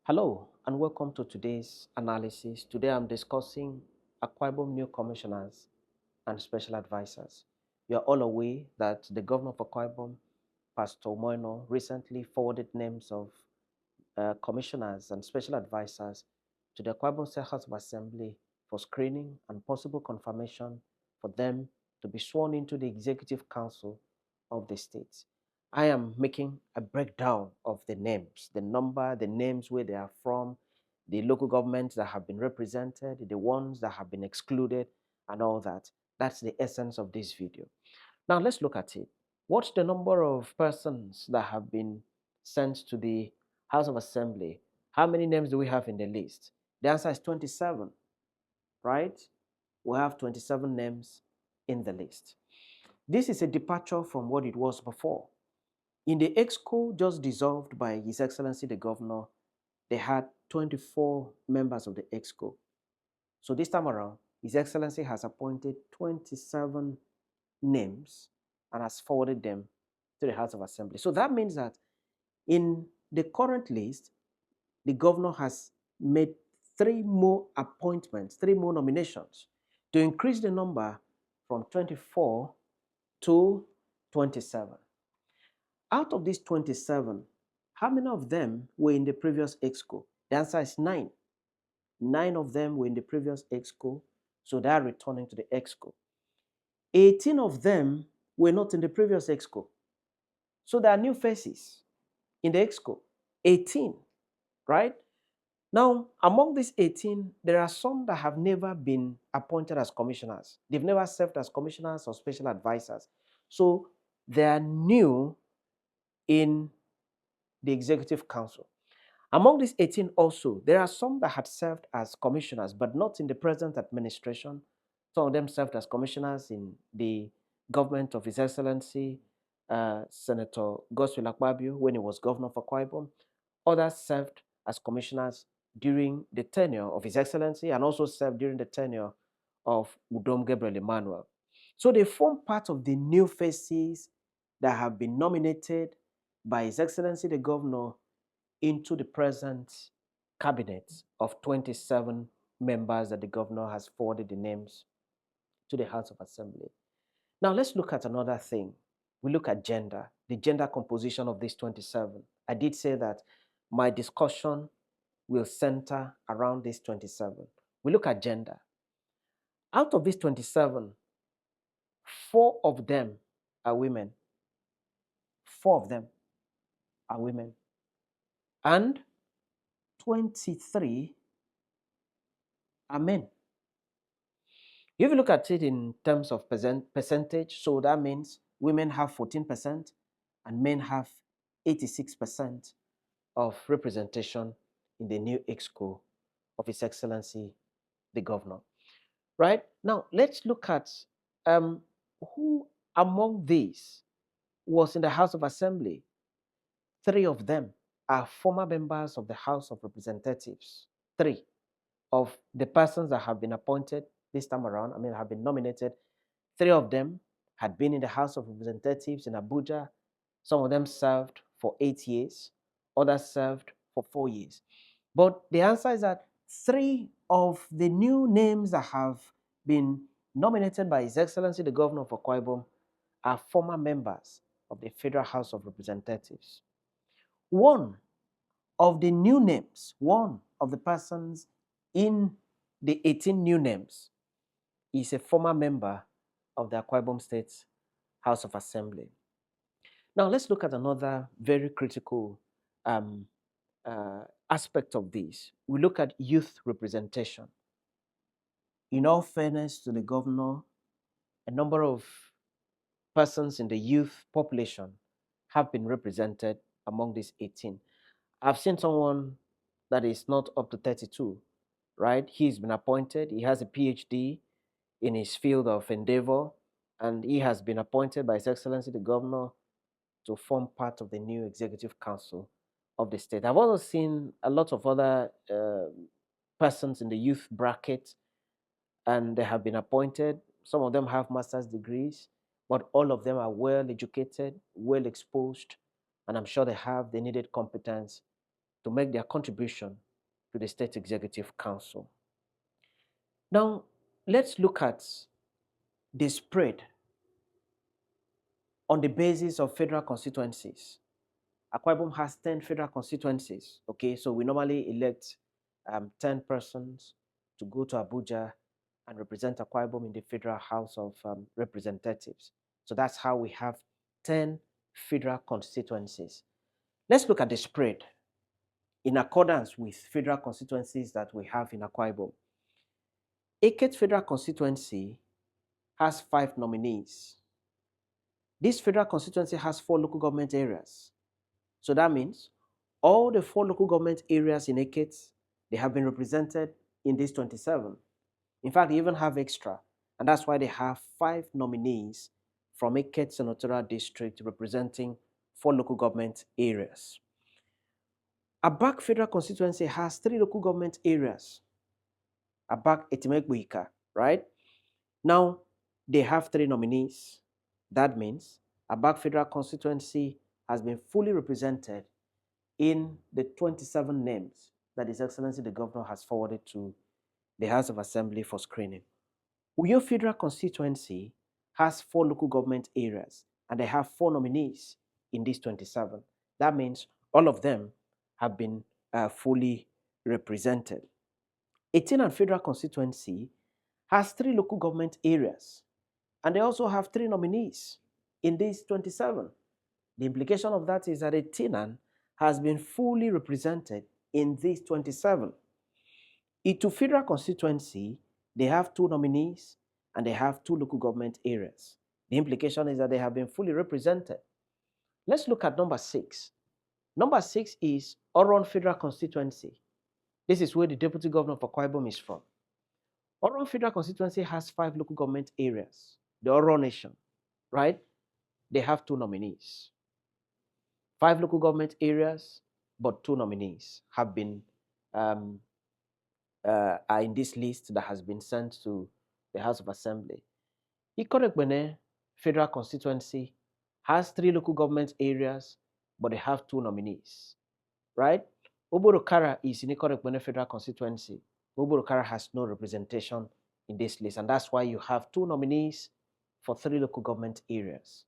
Hello and welcome to today's analysis. Today I'm discussing Akwa Ibom new commissioners and special advisors. You are all aware that the governor of Akwa Ibom, Pastor Umo Eno, recently forwarded names of commissioners and special advisors to the Akwa Ibom State House of Assembly for screening and possible confirmation for them to be sworn into the Executive Council of the state. I am making a breakdown of the names, the number, the names where they are from, the local governments that have been represented, the ones that have been excluded, and all that. That's the essence of this video. Now let's look at it. What's the number of persons that have been sent to the House of Assembly? How many names do we have in the list? The answer is 27, right? We have 27 names in the list. This is a departure from what it was before. In the EXCO just dissolved by His Excellency the Governor, they had 24 members of the EXCO. So this time around, His Excellency has appointed 27 names and has forwarded them to the House of Assembly. So that means that in the current list, the governor has made 3 more appointments, 3 more nominations to increase the number from 24 to 27. Out of these 27, how many of them were in the previous EXCO? The answer is 9. 9 of them were in the previous EXCO, so they are returning to the EXCO. 18 of them were not in the previous EXCO. So there are new faces in the EXCO. 18, right? Now, among these 18, there are some that have never been appointed as commissioners. They've never served as commissioners or special advisors. So they are new in the Executive Council. Among these 18 also, there are some that had served as commissioners, but not in the present administration. Some of them served as commissioners in the government of His Excellency, Senator Godswill Akpabio, when he was governor of Akwa Ibom. Others served as commissioners during the tenure of His Excellency and also served during the tenure of Udom Gabriel Emmanuel. So they form part of the new faces that have been nominated by His Excellency the Governor into the present cabinet of 27 members that the governor has forwarded the names to the House of Assembly. Now let's look at another thing. We look at gender, the gender composition of these 27. I did say that my discussion will center around these 27. We look at gender. Out of these 27, 4 of them are women. 4 of them are women. And 23 are men. If you look at it in terms of percentage, so that means women have 14% and men have 86% of representation in the new EXCO of His Excellency the Governor. Right? Now, let's look at who among these was in the House of Assembly. 3 of them are former members of the House of Representatives. 3 of the persons that have been appointed this time around, have been nominated. 3 of them had been in the House of Representatives in Abuja. Some of them served for 8 years, others served for 4 years. But the answer is that 3 of the new names that have been nominated by His Excellency the Governor of Akwa Ibom are former members of the Federal House of Representatives. One of the new names, one of the persons in the 18 new names is a former member of the Akwa Ibom State House of Assembly. Now let's look at another very critical aspect of this. We look at youth representation. In all fairness to the governor, a number of persons in the youth population have been represented among these 18. I've seen someone that is not up to 32, right? He's been appointed. He has a PhD in his field of endeavor, and he has been appointed by His Excellency the Governor to form part of the new Executive Council of the state. I've also seen a lot of other persons in the youth bracket, and they have been appointed. Some of them have master's degrees, but all of them are well educated, well exposed, and I'm sure they have the needed competence to make their contribution to the State Executive Council. Now, let's look at the spread on the basis of federal constituencies. Akwa Ibom has 10 federal constituencies, okay? So we normally elect 10 persons to go to Abuja and represent Akwa Ibom in the Federal House of Representatives. So that's how we have 10 federal constituencies. Let's look at the spread in accordance with federal constituencies that we have in Akwa Ibom. Eket Federal Constituency has 5 nominees. This federal constituency has 4 local government areas. So that means all the 4 local government areas in Eket, they have been represented in this 27. In fact, they even have extra. And that's why they have 5 nominees from Eket Senatorial District representing 4 local government areas. Abak Federal Constituency has 3 local government areas. Abak Etimegbuika, right? Now, they have 3 nominees. That means Abak Federal Constituency has been fully represented in the 27 names that His Excellency the Governor has forwarded to the House of Assembly for screening. Uyo Federal Constituency has 4 local government areas and they have 4 nominees in these 27. That means all of them have been fully represented. Etinan Federal Constituency has 3 local government areas and they also have 3 nominees in these 27. The implication of that is that Etinan has been fully represented in these 27. Itu Federal Constituency, they have 2 nominees and they have 2 local government areas. The implication is that they have been fully represented. Let's look at number 6. Number 6 is Oron Federal Constituency. This is where the Deputy Governor of Akwa Ibom is from. Oron Federal Constituency has 5 local government areas. The Oron Nation, right? They have 2 nominees. 5 local government areas, but 2 nominees have been are in this list that has been sent to the House of Assembly. Ikorekbene Federal Constituency has 3 local government areas, but they have 2 nominees, right? Oborokara is in Ikorekbene Federal Constituency. Oborokara has no representation in this list, and that's why you have 2 nominees for 3 local government areas.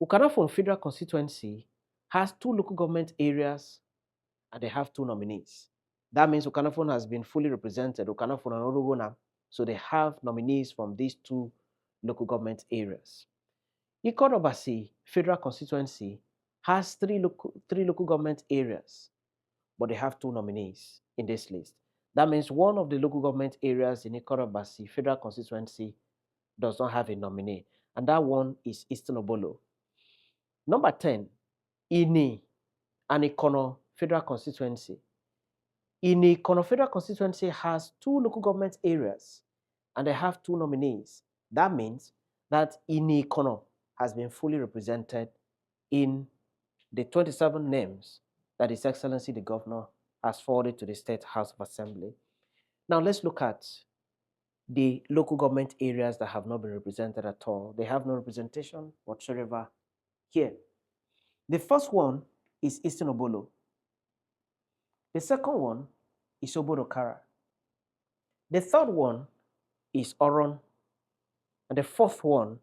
Ukanafon Federal Constituency has 2 local government areas and they have 2 nominees. That means Ukanafon has been fully represented, Ukanafon and Orogona, so they have nominees from these 2 local government areas. Ikorobasi Federal Constituency has 3 local government areas, but they have 2 nominees in this list. That means one of the local government areas in Ikorobasi Federal Constituency does not have a nominee, and that one is Eastern Obolo. Number 10, Ini and Ikono Federal Constituency. Ini Ikono Federal Constituency has 2 local government areas and they have 2 nominees. That means that Ini Ikono has been fully represented in the 27 names that His Excellency the Governor has forwarded to the State House of Assembly. Now let's look at the local government areas that have not been represented at all. They have no representation whatsoever here. The first one is Eastern Obolo. The second one is Oborokara. The third one is Oron. And the fourth one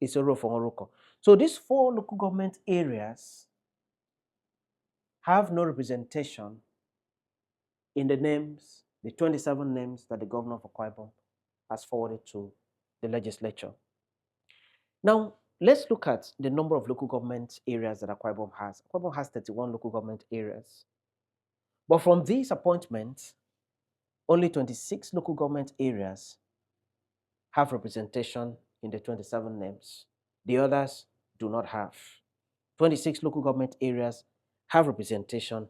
is Orofongoroko. So these 4 local government areas have no representation in the names, the 27 names that the Governor of Akwa Ibom has forwarded to the legislature. Now, let's look at the number of local government areas that Akwa Ibom has. Akwa Ibom has 31 local government areas. But from these appointments, only 26 local government areas have representation in the 27 names. The others do not have. 26 local government areas have representation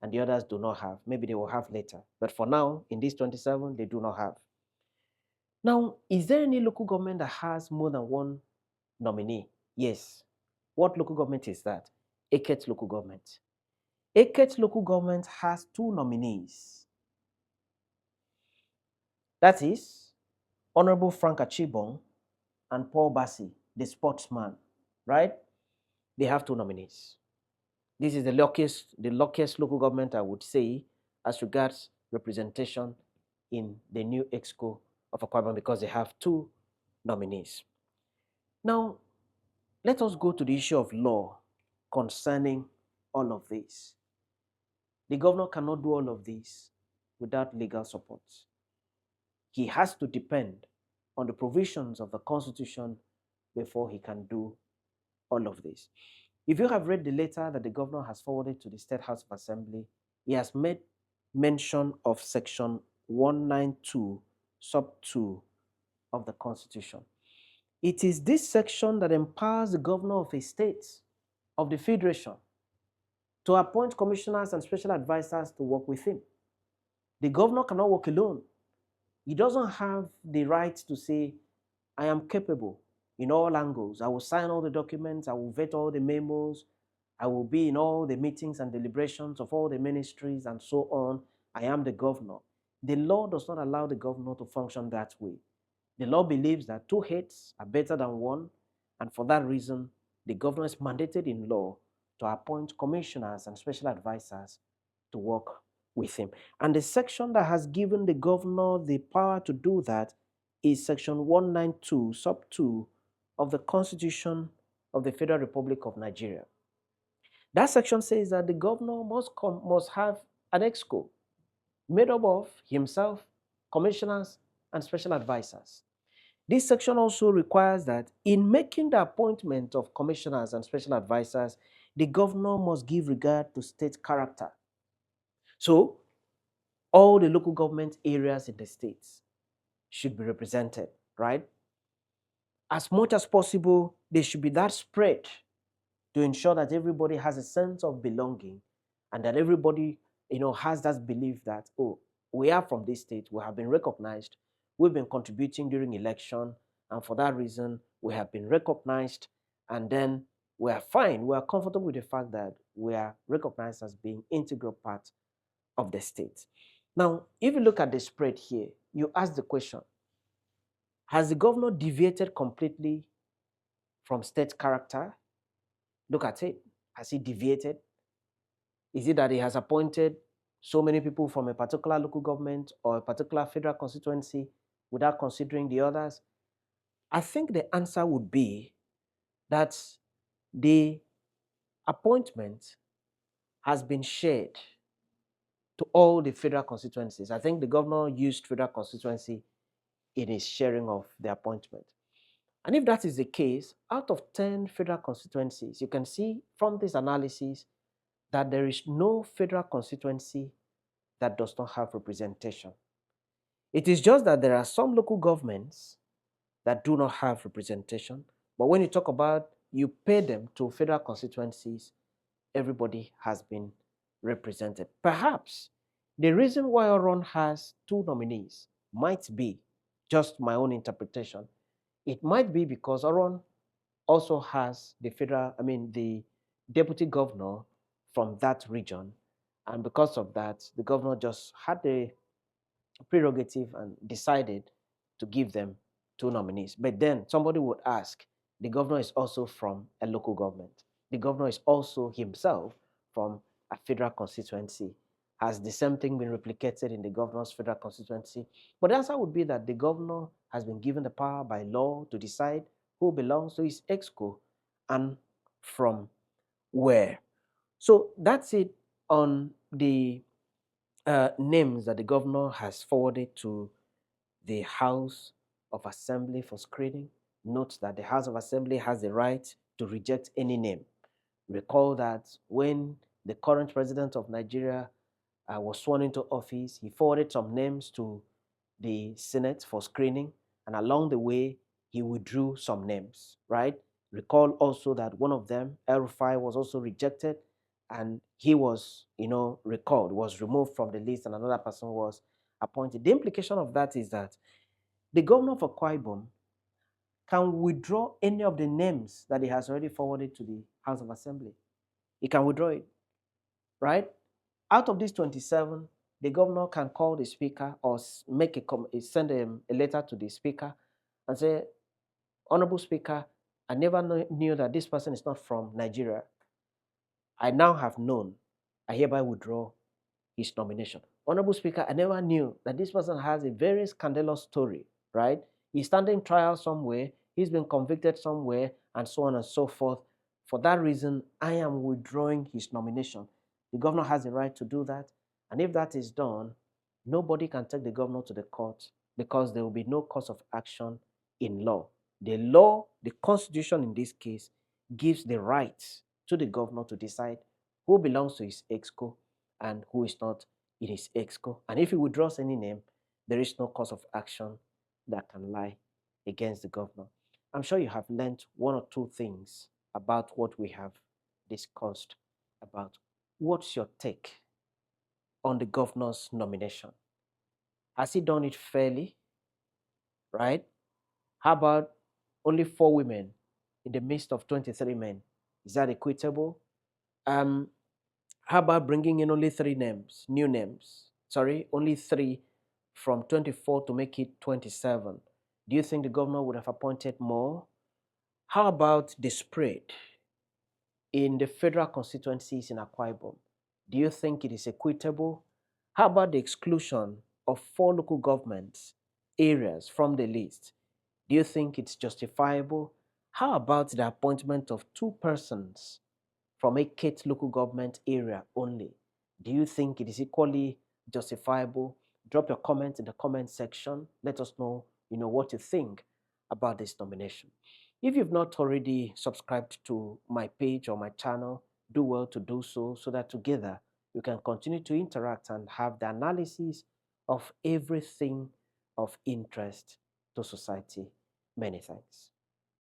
and the others do not have. Maybe they will have later. But for now, in these 27, they do not have. Now, is there any local government that has more than 1 nominee? Yes. What local government is that? Eket local government. Eket local government has 2 nominees. That is Honorable Frank Achibong and Paul Bassi, the sportsman, right? They have 2 nominees. This is the luckiest local government, I would say, as regards representation in the new exco of Akwa Ibom because they have two nominees. Now, let us go to the issue of law concerning all of this. The governor cannot do all of this without legal support. He has to depend on the provisions of the Constitution before he can do all of this. If you have read the letter that the governor has forwarded to the State House of Assembly, he has made mention of Section 192, Sub 2 of the Constitution. It is this section that empowers the governor of a state, of the federation, to appoint commissioners and special advisors to work with him. The governor cannot work alone. He doesn't have the right to say, I am capable in all angles. I will sign all the documents. I will vet all the memos. I will be in all the meetings and deliberations of all the ministries and so on. I am the governor. The law does not allow the governor to function that way. The law believes that two heads are better than one, and for that reason, the governor is mandated in law to appoint commissioners and special advisors to work with him. And the section that has given the governor the power to do that is Section 192, Sub 2 of the Constitution of the Federal Republic of Nigeria. That section says that the governor must have an exco made up of himself, commissioners, and special advisors. This section also requires that in making the appointment of commissioners and special advisors, the governor must give regard to state character. So, all the local government areas in the states should be represented, right? As much as possible, there should be that spread to ensure that everybody has a sense of belonging and that everybody, has that belief that, oh, we are from this state, we have been recognized, we've been contributing during election, and for that reason, we have been recognized, and then we are fine, we are comfortable with the fact that we are recognized as being integral part of the state. Now, if you look at the spread here, you ask the question, has the governor deviated completely from state character? Look at it. Has he deviated? Is it that he has appointed so many people from a particular local government or a particular federal constituency without considering the others? I think the answer would be that the appointment has been shared to all the federal constituencies. I think the governor used federal constituency in his sharing of the appointment. And if that is the case, out of 10 federal constituencies, you can see from this analysis that there is no federal constituency that does not have representation. It is just that there are some local governments that do not have representation. But when you talk about you pay them to federal constituencies, everybody has been represented. Perhaps the reason why Oron has two nominees might be just my own interpretation. It might be because Oron also has the deputy governor from that region. And because of that, the governor just had the prerogative and decided to give them two nominees. But then somebody would ask, the governor is also from a local government. The governor is also himself from a federal constituency. Has the same thing been replicated in the governor's federal constituency? But the answer would be that the governor has been given the power by law to decide who belongs to his exco and from where. So that's it on the names that the governor has forwarded to the House of Assembly for screening. Note that the House of Assembly has the right to reject any name. Recall that when the current president of Nigeria was sworn into office, he forwarded some names to the Senate for screening, and along the way, he withdrew some names, right? Recall also that one of them, El-Rufai, was also rejected, and he was, recalled, was removed from the list, and another person was appointed. The implication of that is that the governor of Akwa Ibom can withdraw any of the names that he has already forwarded to the House of Assembly. He can withdraw it, right? Out of these 27, the governor can call the speaker or send a letter to the speaker and say, Honorable Speaker, I never knew that this person is not from Nigeria. I now have known. I hereby withdraw his nomination. Honorable Speaker, I never knew that this person has a very scandalous story, right? He's standing trial somewhere, he's been convicted somewhere, and so on and so forth. For that reason, I am withdrawing his nomination. The governor has the right to do that. And if that is done, nobody can take the governor to the court because there will be no cause of action in law. The law, the constitution in this case, gives the right to the governor to decide who belongs to his exco and who is not in his exco. And if he withdraws any name, there is no cause of action that can lie against the governor. I'm sure you have learned one or two things about what we have discussed about. What's your take on the governor's nomination? Has he done it fairly? Right? How about only 4 women in the midst of 23 men? Is that equitable? Um, how about bringing in only 3 names, new names? Sorry, only 3 from 24 to make it 27. Do you think the governor would have appointed more? How about the spread in the federal constituencies in Akwa Ibom? Do you think it is equitable? How about the exclusion of 4 local governments areas from the list? Do you think it's justifiable? How about the appointment of 2 persons from a Kate local government area only? Do you think it is equally justifiable? Drop your comment in the comment section. Let us know, what you think about this nomination. If you've not already subscribed to my page or my channel, do well to do so so that together we can continue to interact and have the analysis of everything of interest to society. Many thanks.